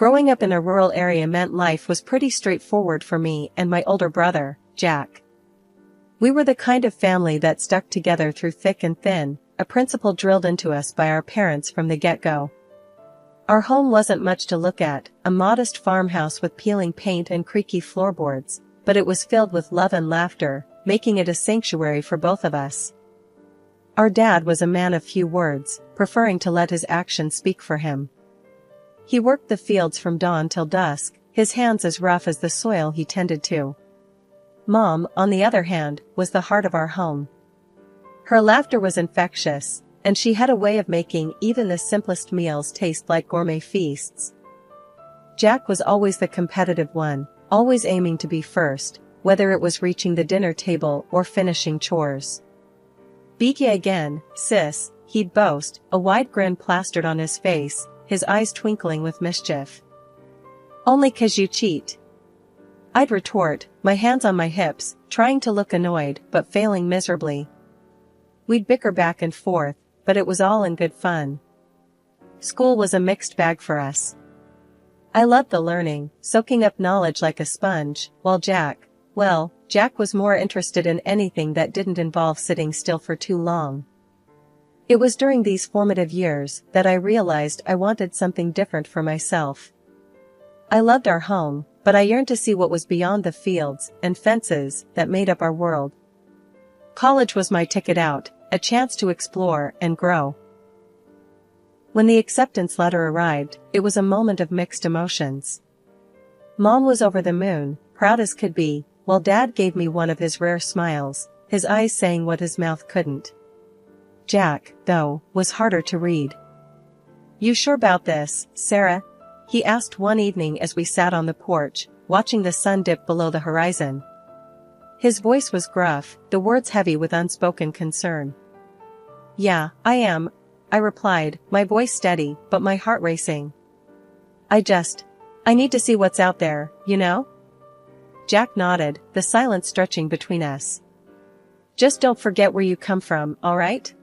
Growing up in a rural area meant life was pretty straightforward for me and my older brother, Jack. We were the kind of family that stuck together through thick and thin, a principle drilled into us by our parents from the get-go. Our home wasn't much to look at, a modest farmhouse with peeling paint and creaky floorboards, but it was filled with love and laughter, making it a sanctuary for both of us. Our dad was a man of few words, preferring to let his actions speak for him. He worked the fields from dawn till dusk, his hands as rough as the soil he tended to. Mom, on the other hand, was the heart of our home. Her laughter was infectious, and she had a way of making even the simplest meals taste like gourmet feasts. Jack was always the competitive one, always aiming to be first, whether it was reaching the dinner table or finishing chores. "Beat ya again, sis," he'd boast, a wide grin plastered on his face, his eyes twinkling with mischief. "Only 'cause you cheat," I'd retort, my hands on my hips, trying to look annoyed but failing miserably. We'd bicker back and forth, but it was all in good fun. School was a mixed bag for us. I loved the learning, soaking up knowledge like a sponge, while Jack was more interested in anything that didn't involve sitting still for too long. It was during these formative years that I realized I wanted something different for myself. I loved our home, but I yearned to see what was beyond the fields and fences that made up our world. College was my ticket out, a chance to explore and grow. When the acceptance letter arrived, it was a moment of mixed emotions. Mom was over the moon, proud as could be, while Dad gave me one of his rare smiles, his eyes saying what his mouth couldn't. Jack, though, was harder to read. "You sure about this, Sarah?" he asked one evening as we sat on the porch, watching the sun dip below the horizon. His voice was gruff, the words heavy with unspoken concern. "Yeah, I am," I replied, my voice steady, but my heart racing. I need to see what's out there, you know?" Jack nodded, the silence stretching between us. "Just don't forget where you come from, all right?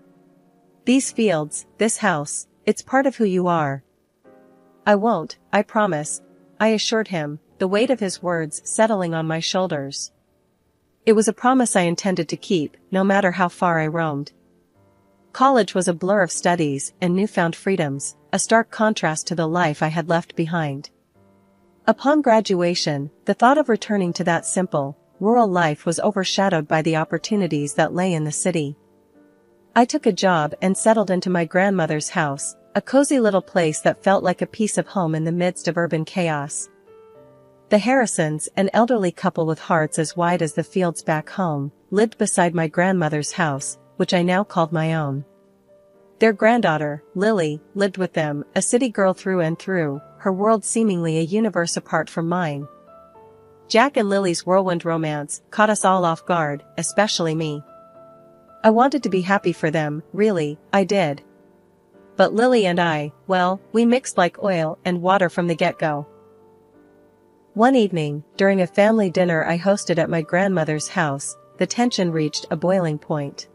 These fields, this house, it's part of who you are." "I won't, I promise," I assured him, the weight of his words settling on my shoulders. It was a promise I intended to keep, no matter how far I roamed. College was a blur of studies and newfound freedoms, a stark contrast to the life I had left behind. Upon graduation, the thought of returning to that simple, rural life was overshadowed by the opportunities that lay in the city. I took a job and settled into my grandmother's house, a cozy little place that felt like a piece of home in the midst of urban chaos. The Harrisons, an elderly couple with hearts as wide as the fields back home, lived beside my grandmother's house, which I now called my own. Their granddaughter, Lily, lived with them, a city girl through and through, her world seemingly a universe apart from mine. Jack and Lily's whirlwind romance caught us all off guard, especially me. I wanted to be happy for them, really, I did. But Lily and I, we mixed like oil and water from the get-go. One evening, during a family dinner I hosted at my grandmother's house, the tension reached a boiling point.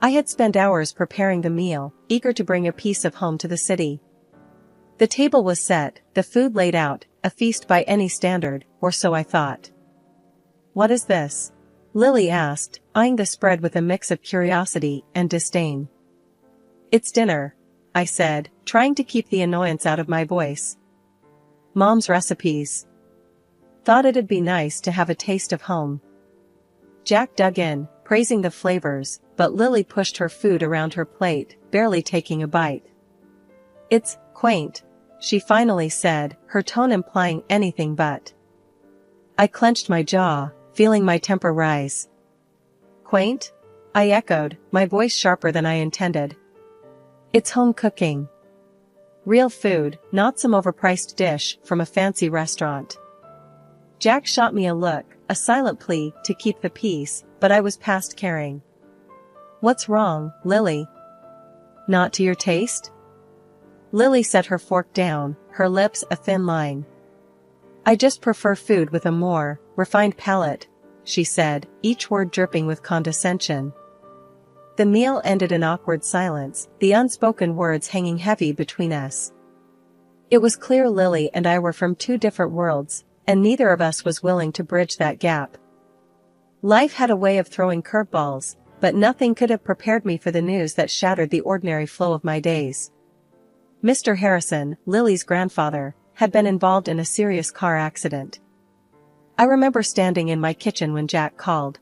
I had spent hours preparing the meal, eager to bring a piece of home to the city. The table was set, the food laid out, a feast by any standard, or so I thought. "What is this?" Lily asked, eyeing the spread with a mix of curiosity and disdain. "It's dinner," I said, trying to keep the annoyance out of my voice. "Mom's recipes. Thought it'd be nice to have a taste of home." Jack dug in, praising the flavors, but Lily pushed her food around her plate, barely taking a bite. "It's quaint," she finally said, her tone implying anything but. I clenched my jaw, feeling my temper rise. "Quaint?" I echoed, my voice sharper than I intended. "It's home cooking. Real food, not some overpriced dish from a fancy restaurant." Jack shot me a look, a silent plea to keep the peace, but I was past caring. "What's wrong, Lily? Not to your taste?" Lily set her fork down, her lips a thin line. "I just prefer food with a more refined palate," she said, each word dripping with condescension. The meal ended in awkward silence, the unspoken words hanging heavy between us. It was clear Lily and I were from two different worlds, and neither of us was willing to bridge that gap. Life had a way of throwing curveballs, but nothing could have prepared me for the news that shattered the ordinary flow of my days. Mr. Harrison, Lily's grandfather, had been involved in a serious car accident. I remember standing in my kitchen when Jack called.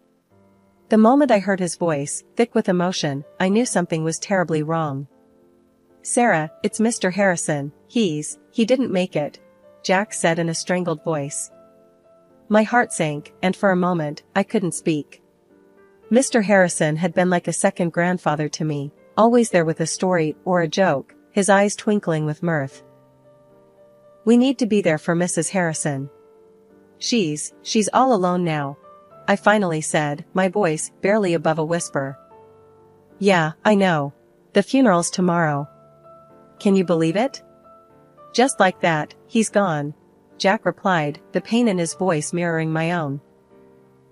The moment I heard his voice, thick with emotion, I knew something was terribly wrong. "Sarah, it's Mr. Harrison, he didn't make it," Jack said in a strangled voice. My heart sank, and for a moment, I couldn't speak. Mr. Harrison had been like a second grandfather to me, always there with a story or a joke, his eyes twinkling with mirth. "We need to be there for Mrs. Harrison. She's all alone now," I finally said, my voice barely above a whisper. "Yeah, I know. The funeral's tomorrow. Can you believe it?" "Just like that, he's gone," Jack replied, the pain in his voice mirroring my own.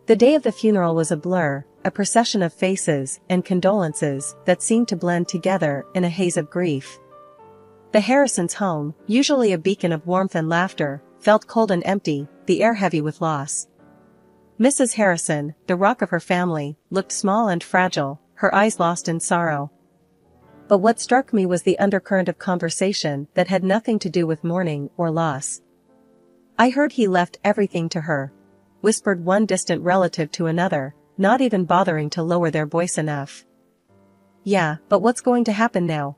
The day of the funeral was a blur, a procession of faces and condolences that seemed to blend together in a haze of grief. The Harrisons' home, usually a beacon of warmth and laughter, felt cold and empty, the air heavy with loss. Mrs. Harrison, the rock of her family, looked small and fragile, her eyes lost in sorrow. But what struck me was the undercurrent of conversation that had nothing to do with mourning or loss. "I heard he left everything to her," whispered one distant relative to another, not even bothering to lower their voice enough. "Yeah, but what's going to happen now?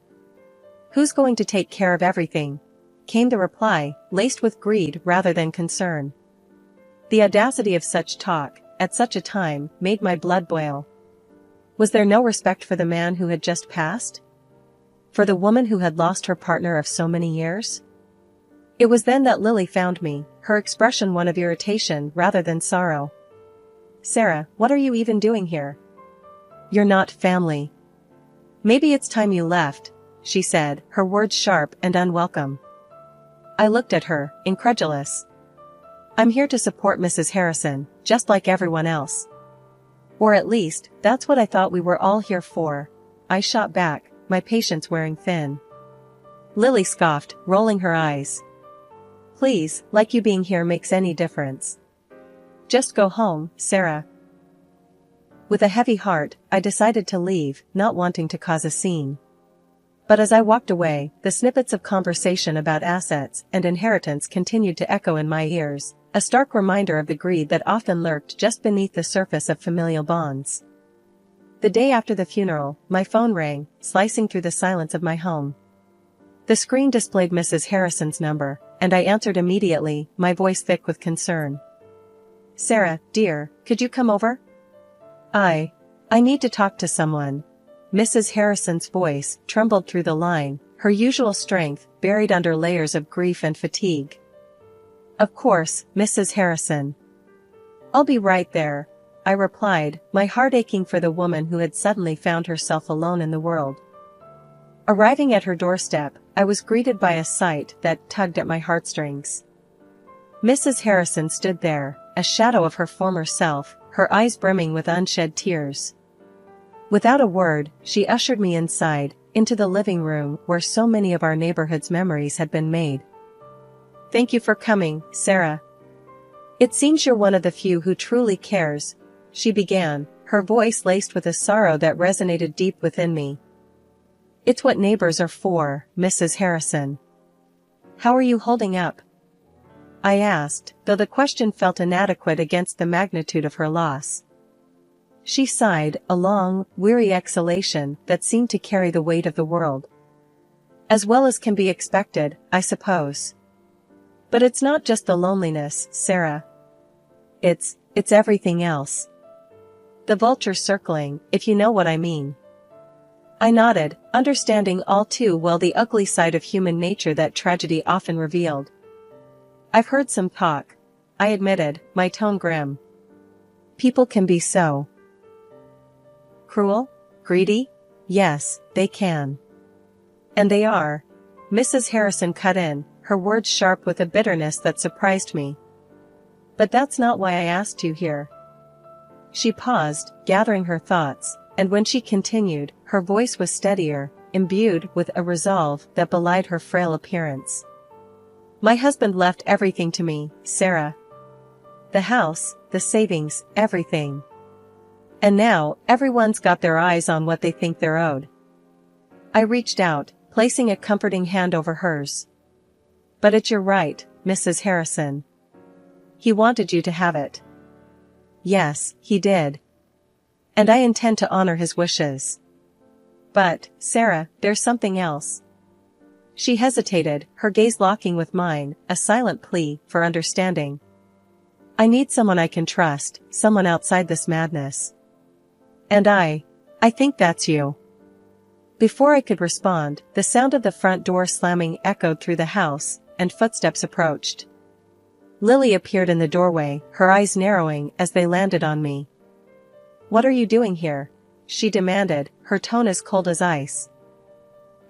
Who's going to take care of everything?" came the reply, laced with greed rather than concern. The audacity of such talk, at such a time, made my blood boil. Was there no respect for the man who had just passed? For the woman who had lost her partner of so many years? It was then that Lily found me, her expression one of irritation rather than sorrow. "Sarah, what are you even doing here? You're not family. Maybe it's time you left," she said, her words sharp and unwelcome. I looked at her, incredulous. "I'm here to support Mrs. Harrison, just like everyone else. Or at least, that's what I thought we were all here for," I shot back, my patience wearing thin. Lily scoffed, rolling her eyes. "Please, like you being here makes any difference. Just go home, Sarah." With a heavy heart, I decided to leave, not wanting to cause a scene. But as I walked away, the snippets of conversation about assets and inheritance continued to echo in my ears, a stark reminder of the greed that often lurked just beneath the surface of familial bonds. The day after the funeral, my phone rang, slicing through the silence of my home. The screen displayed Mrs. Harrison's number, and I answered immediately, my voice thick with concern. "Sarah, dear, could you come over? I need to talk to someone." Mrs. Harrison's voice trembled through the line, her usual strength buried under layers of grief and fatigue. "Of course, Mrs. Harrison. I'll be right there," I replied, my heart aching for the woman who had suddenly found herself alone in the world. Arriving at her doorstep, I was greeted by a sight that tugged at my heartstrings. Mrs. Harrison stood there, a shadow of her former self, her eyes brimming with unshed tears. Without a word, she ushered me inside, into the living room where so many of our neighborhood's memories had been made. "Thank you for coming, Sarah. It seems you're one of the few who truly cares," she began, her voice laced with a sorrow that resonated deep within me. "It's what neighbors are for, Mrs. Harrison. How are you holding up?" I asked, though the question felt inadequate against the magnitude of her loss. She sighed, a long, weary exhalation that seemed to carry the weight of the world. "As well as can be expected, I suppose. But it's not just the loneliness, Sarah. It's everything else. The vultures circling, if you know what I mean." I nodded, understanding all too well the ugly side of human nature that tragedy often revealed. "I've heard some talk," I admitted, my tone grim. "People can be so cruel, greedy? Yes, they can. And they are," Mrs. Harrison cut in, her words sharp with a bitterness that surprised me. "But that's not why I asked you here." She paused, gathering her thoughts, and when she continued, her voice was steadier, imbued with a resolve that belied her frail appearance. My husband left everything to me, Sarah. The house, the savings, everything. And now, everyone's got their eyes on what they think they're owed. I reached out, placing a comforting hand over hers. But you're right, Mrs. Harrison. He wanted you to have it. Yes, he did. And I intend to honor his wishes. But, Sarah, there's something else. She hesitated, her gaze locking with mine, a silent plea for understanding. I need someone I can trust, someone outside this madness. And I think that's you. Before I could respond, the sound of the front door slamming echoed through the house, and footsteps approached. Lily appeared in the doorway, her eyes narrowing as they landed on me. What are you doing here? She demanded, her tone as cold as ice.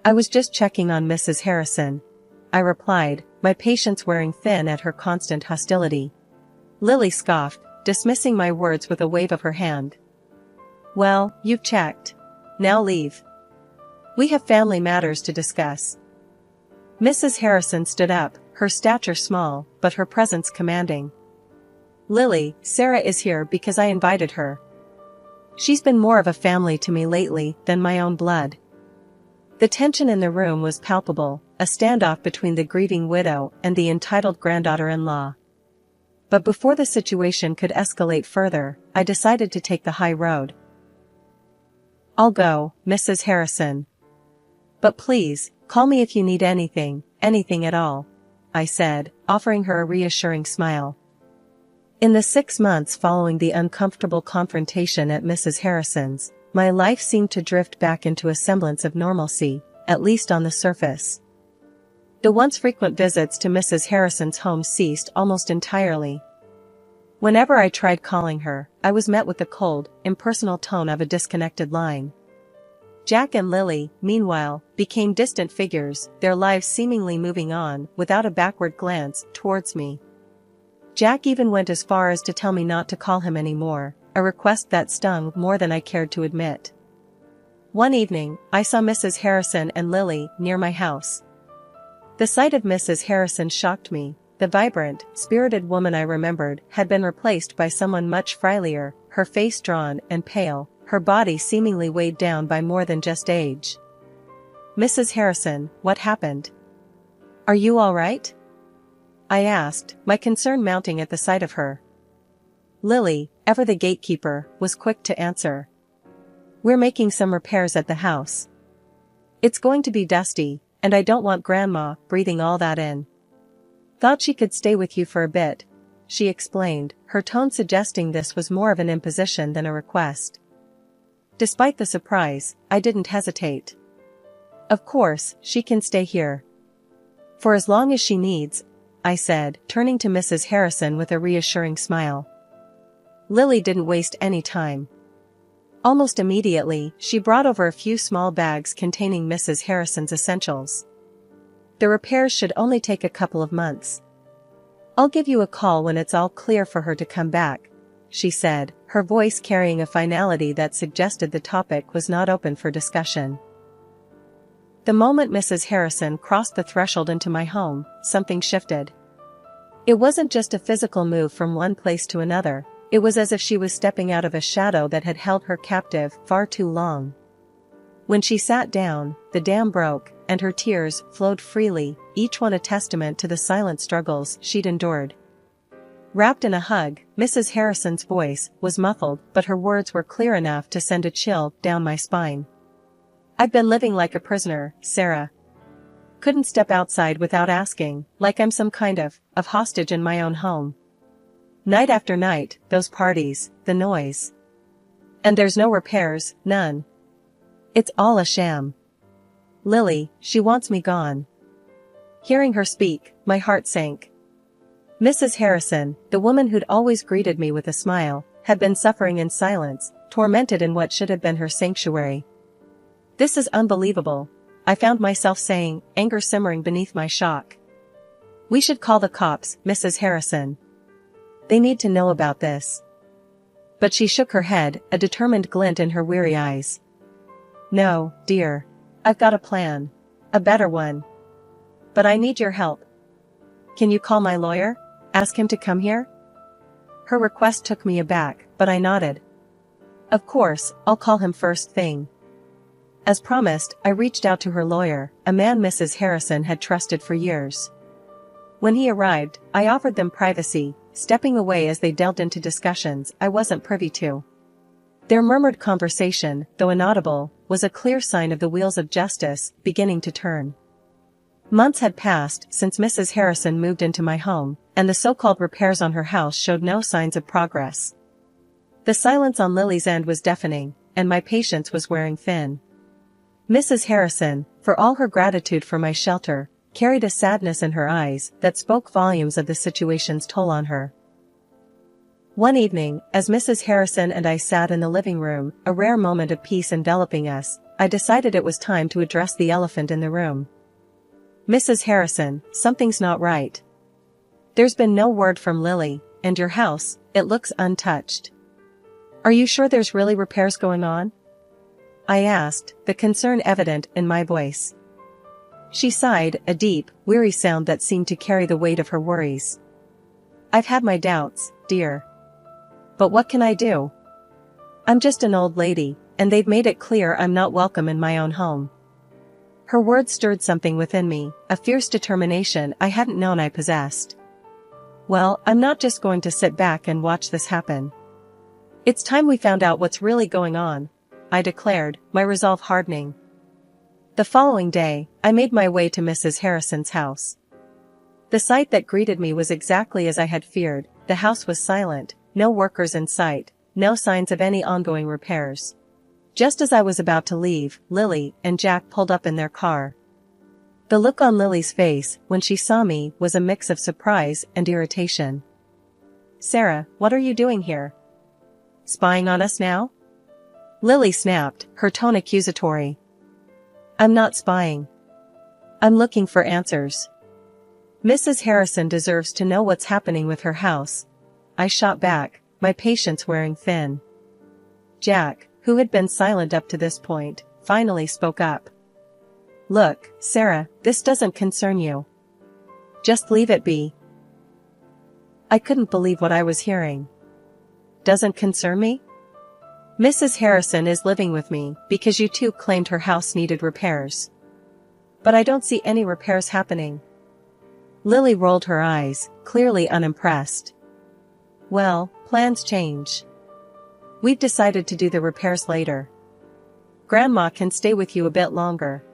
I was just checking on Mrs. Harrison, I replied, my patience wearing thin at her constant hostility. Lily scoffed, dismissing my words with a wave of her hand. Well, you've checked. Now leave. We have family matters to discuss. Mrs. Harrison stood up, her stature small, but her presence commanding. Lily, Sarah is here because I invited her. She's been more of a family to me lately than my own blood. The tension in the room was palpable, a standoff between the grieving widow and the entitled granddaughter-in-law. But before the situation could escalate further, I decided to take the high road. I'll go, Mrs. Harrison. But please, call me if you need anything at all, I said, offering her a reassuring smile. In the 6 months following the uncomfortable confrontation at Mrs. Harrison's, my life seemed to drift back into a semblance of normalcy, at least on the surface. The once frequent visits to Mrs. Harrison's home ceased almost entirely. Whenever I tried calling her, I was met with the cold, impersonal tone of a disconnected line. Jack and Lily, meanwhile, became distant figures, their lives seemingly moving on without a backward glance towards me. Jack even went as far as to tell me not to call him anymore, a request that stung more than I cared to admit. One evening, I saw Mrs. Harrison and Lily near my house. The sight of Mrs. Harrison shocked me. The vibrant, spirited woman I remembered had been replaced by someone much frilier, her face drawn and pale, her body seemingly weighed down by more than just age. Mrs. Harrison, what happened? Are you all right? I asked, my concern mounting at the sight of her. Lily, ever the gatekeeper, was quick to answer. We're making some repairs at the house. It's going to be dusty, and I don't want Grandma breathing all that in. Thought she could stay with you for a bit, she explained, her tone suggesting this was more of an imposition than a request. Despite the surprise, I didn't hesitate. Of course, she can stay here. For as long as she needs, I said, turning to Mrs. Harrison with a reassuring smile. Lily didn't waste any time. Almost immediately, she brought over a few small bags containing Mrs. Harrison's essentials. The repairs should only take a couple of months. I'll give you a call when it's all clear for her to come back, she said, her voice carrying a finality that suggested the topic was not open for discussion. The moment Mrs. Harrison crossed the threshold into my home, something shifted. It wasn't just a physical move from one place to another, it was as if she was stepping out of a shadow that had held her captive far too long. When she sat down, the dam broke, and her tears flowed freely, each one a testament to the silent struggles she'd endured. Wrapped in a hug, Mrs. Harrison's voice was muffled, but her words were clear enough to send a chill down my spine. I've been living like a prisoner, Sarah. Couldn't step outside without asking, like I'm some kind of hostage in my own home. Night after night, those parties, the noise. And there's no repairs, none. It's all a sham. Lily, she wants me gone. Hearing her speak, my heart sank. Mrs. Harrison, the woman who'd always greeted me with a smile, had been suffering in silence, tormented in what should have been her sanctuary. This is unbelievable, I found myself saying, anger simmering beneath my shock. We should call the cops, Mrs. Harrison. They need to know about this. But she shook her head, a determined glint in her weary eyes. No, dear. I've got a plan. A better one. But I need your help. Can you call my lawyer? Ask him to come here? Her request took me aback, but I nodded. Of course, I'll call him first thing. As promised, I reached out to her lawyer, a man Mrs. Harrison had trusted for years. When he arrived, I offered them privacy, stepping away as they delved into discussions I wasn't privy to. Their murmured conversation, though inaudible, was a clear sign of the wheels of justice beginning to turn. Months had passed since Mrs. Harrison moved into my home, and the so-called repairs on her house showed no signs of progress. The silence on Lily's end was deafening, and my patience was wearing thin. Mrs. Harrison, for all her gratitude for my shelter, carried a sadness in her eyes that spoke volumes of the situation's toll on her. One evening, as Mrs. Harrison and I sat in the living room, a rare moment of peace enveloping us, I decided it was time to address the elephant in the room. Mrs. Harrison, something's not right. There's been no word from Lily, and your house, it looks untouched. Are you sure there's really repairs going on? I asked, the concern evident in my voice. She sighed, a deep, weary sound that seemed to carry the weight of her worries. I've had my doubts, dear. But what can I do? I'm just an old lady, and they've made it clear I'm not welcome in my own home. Her words stirred something within me, a fierce determination I hadn't known I possessed. Well, I'm not just going to sit back and watch this happen. It's time we found out what's really going on, I declared, my resolve hardening. The following day, I made my way to Mrs. Harrison's house. The sight that greeted me was exactly as I had feared. The house was silent, no workers in sight, no signs of any ongoing repairs. Just as I was about to leave, Lily and Jack pulled up in their car. The look on Lily's face when she saw me was a mix of surprise and irritation. Sarah, what are you doing here? Spying on us now? Lily snapped, her tone accusatory. I'm not spying. I'm looking for answers. Mrs. Harrison deserves to know what's happening with her house. I shot back, my patience wearing thin. Jack, who had been silent up to this point, finally spoke up. Look, Sarah, this doesn't concern you. Just leave it be. I couldn't believe what I was hearing. Doesn't concern me? Mrs. Harrison is living with me because you two claimed her house needed repairs. But I don't see any repairs happening. Lily rolled her eyes, clearly unimpressed. Well, plans change. We've decided to do the repairs later. Grandma can stay with you a bit longer.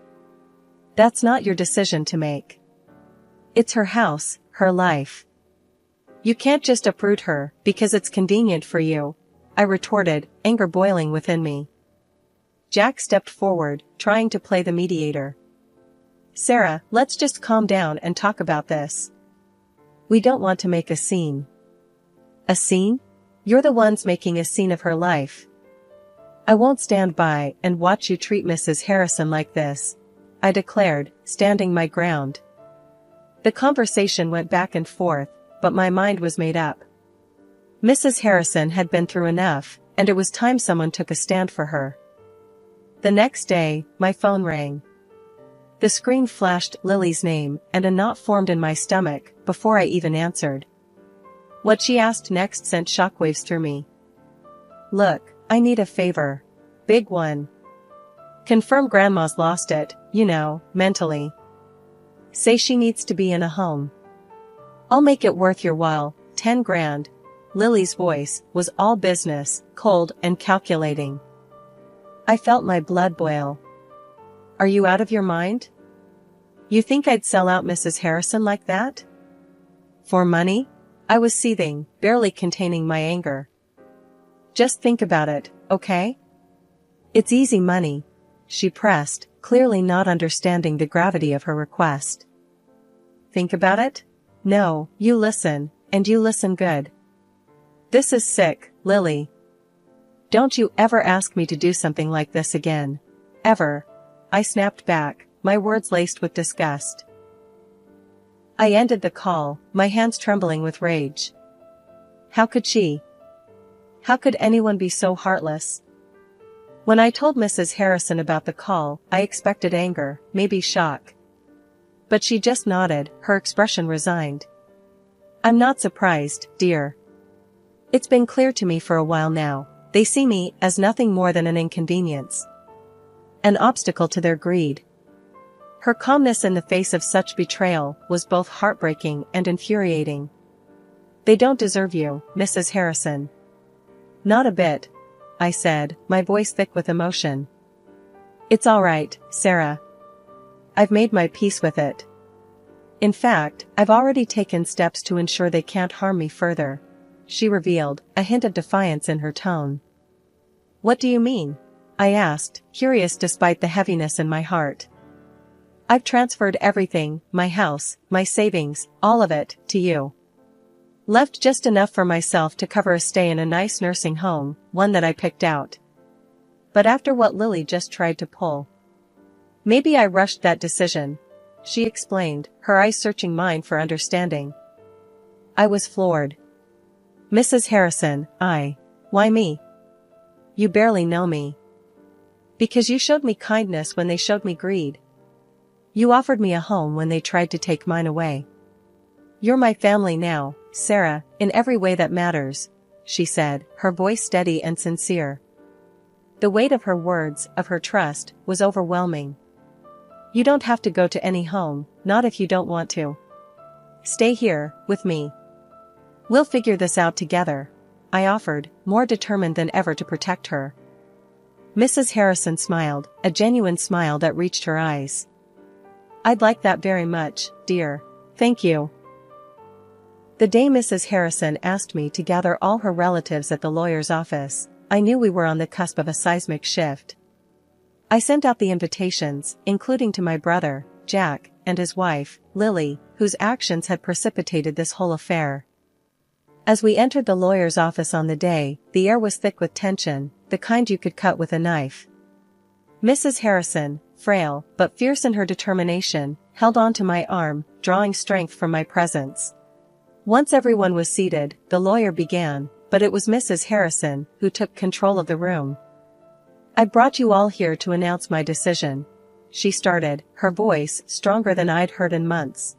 That's not your decision to make. It's her house, her life. You can't just uproot her because it's convenient for you, I retorted, anger boiling within me. Jack stepped forward, trying to play the mediator. Sarah, let's just calm down and talk about this. We don't want to make a scene. A scene? You're the ones making a scene of her life. I won't stand by and watch you treat Mrs. Harrison like this, I declared, standing my ground. The conversation went back and forth, but my mind was made up. Mrs. Harrison had been through enough, and it was time someone took a stand for her. The next day, my phone rang. The screen flashed Lily's name, and a knot formed in my stomach before I even answered. What she asked next sent shockwaves through me. Look, I need a favor. Big one. Confirm Grandma's lost it, you know, mentally. Say she needs to be in a home. I'll make it worth your while, 10 grand. Lily's voice was all business, cold and calculating. I felt my blood boil. Are you out of your mind? You think I'd sell out Mrs. Harrison like that? For money? I was seething, barely containing my anger. Just think about it, okay? It's easy money, she pressed, clearly not understanding the gravity of her request. Think about it? No, you listen, and you listen good. This is sick, Lily. Don't you ever ask me to do something like this again. Ever. I snapped back, my words laced with disgust. I ended the call, my hands trembling with rage. How could she? How could anyone be so heartless? When I told Mrs. Harrison about the call, I expected anger, maybe shock. But she just nodded, her expression resigned. I'm not surprised, dear. It's been clear to me for a while now. They see me as nothing more than an inconvenience. An obstacle to their greed. Her calmness in the face of such betrayal was both heartbreaking and infuriating. They don't deserve you, Mrs. Harrison. Not a bit, I said, my voice thick with emotion. It's all right, Sarah. I've made my peace with it. In fact, I've already taken steps to ensure they can't harm me further, she revealed, a hint of defiance in her tone. What do you mean? I asked, curious despite the heaviness in my heart. I've transferred everything, my house, my savings, all of it, to you. Left just enough for myself to cover a stay in a nice nursing home, one that I picked out. But after what Lily just tried to pull. Maybe I rushed that decision, she explained, her eyes searching mine for understanding. I was floored. Mrs. Harrison, why me? You barely know me. Because you showed me kindness when they showed me greed. You offered me a home when they tried to take mine away. You're my family now, Sarah, in every way that matters, she said, her voice steady and sincere. The weight of her words, of her trust, was overwhelming. You don't have to go to any home, not if you don't want to. Stay here, with me. We'll figure this out together, I offered, more determined than ever to protect her. Mrs. Harrison smiled, a genuine smile that reached her eyes. I'd like that very much, dear. Thank you. The day Mrs. Harrison asked me to gather all her relatives at the lawyer's office, I knew we were on the cusp of a seismic shift. I sent out the invitations, including to my brother, Jack, and his wife, Lily, whose actions had precipitated this whole affair. As we entered the lawyer's office on the day, the air was thick with tension, the kind you could cut with a knife. Mrs. Harrison, frail, but fierce in her determination, held on to my arm, drawing strength from my presence. Once everyone was seated, the lawyer began, but it was Mrs. Harrison who took control of the room. I brought you all here to announce my decision, she started, her voice stronger than I'd heard in months.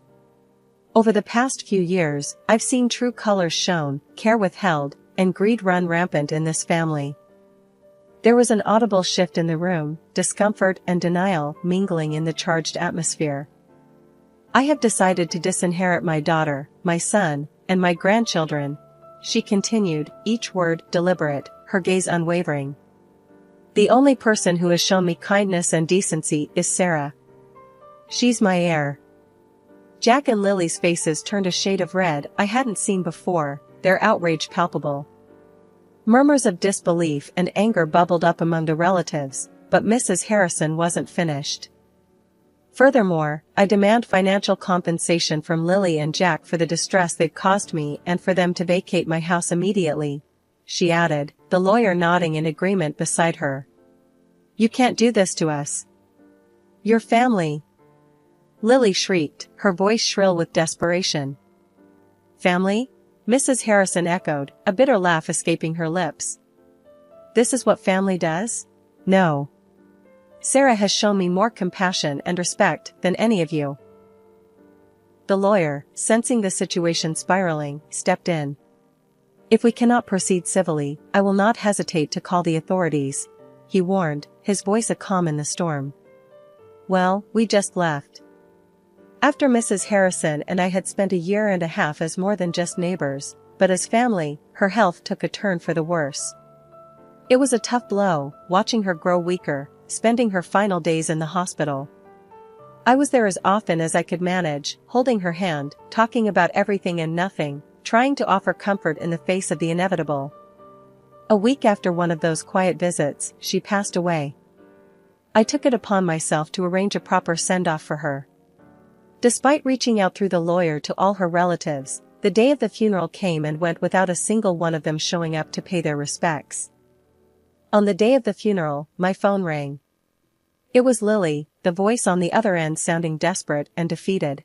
Over the past few years, I've seen true colors shown, care withheld, and greed run rampant in this family. There was an audible shift in the room, discomfort and denial mingling in the charged atmosphere. I have decided to disinherit my daughter, my son, and my grandchildren, she continued, each word deliberate, her gaze unwavering. The only person who has shown me kindness and decency is Sarah. She's my heir. Jack and Lily's faces turned a shade of red I hadn't seen before, their outrage palpable. Murmurs of disbelief and anger bubbled up among the relatives, but Mrs. Harrison wasn't finished. Furthermore, I demand financial compensation from Lily and Jack for the distress they've caused me and for them to vacate my house immediately, she added, the lawyer nodding in agreement beside her. You can't do this to us. Your family. Lily shrieked, her voice shrill with desperation. Family? Mrs. Harrison echoed, a bitter laugh escaping her lips. This is what family does? No. Sarah has shown me more compassion and respect than any of you. The lawyer, sensing the situation spiraling, stepped in. If we cannot proceed civilly, I will not hesitate to call the authorities, he warned, his voice a calm in the storm. Well, we just left. After Mrs. Harrison and I had spent a year and a half as more than just neighbors, but as family, her health took a turn for the worse. It was a tough blow, watching her grow weaker, spending her final days in the hospital. I was there as often as I could manage, holding her hand, talking about everything and nothing, trying to offer comfort in the face of the inevitable. A week after one of those quiet visits, she passed away. I took it upon myself to arrange a proper send-off for her. Despite reaching out through the lawyer to all her relatives, the day of the funeral came and went without a single one of them showing up to pay their respects. On the day of the funeral, my phone rang. It was Lily, the voice on the other end sounding desperate and defeated.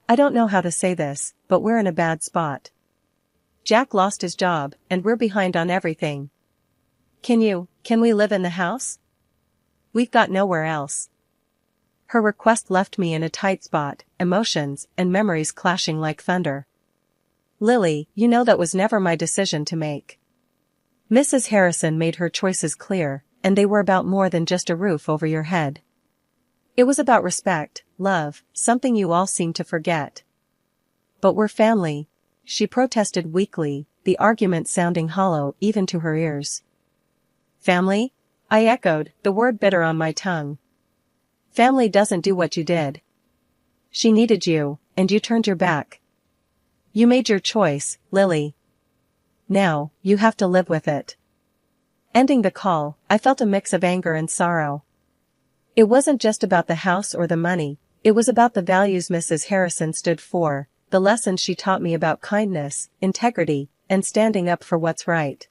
I don't know how to say this, but we're in a bad spot. Jack lost his job, and we're behind on everything. Can we live in the house? We've got nowhere else. Her request left me in a tight spot, emotions and memories clashing like thunder. Lily, you know that was never my decision to make. Mrs. Harrison made her choices clear, and they were about more than just a roof over your head. It was about respect, love, something you all seem to forget. But we're family, she protested weakly, the argument sounding hollow even to her ears. Family? I echoed, the word bitter on my tongue. Family doesn't do what you did. She needed you, and you turned your back. You made your choice, Lily. Now, you have to live with it. Ending the call, I felt a mix of anger and sorrow. It wasn't just about the house or the money, it was about the values Mrs. Harrison stood for, the lessons she taught me about kindness, integrity, and standing up for what's right.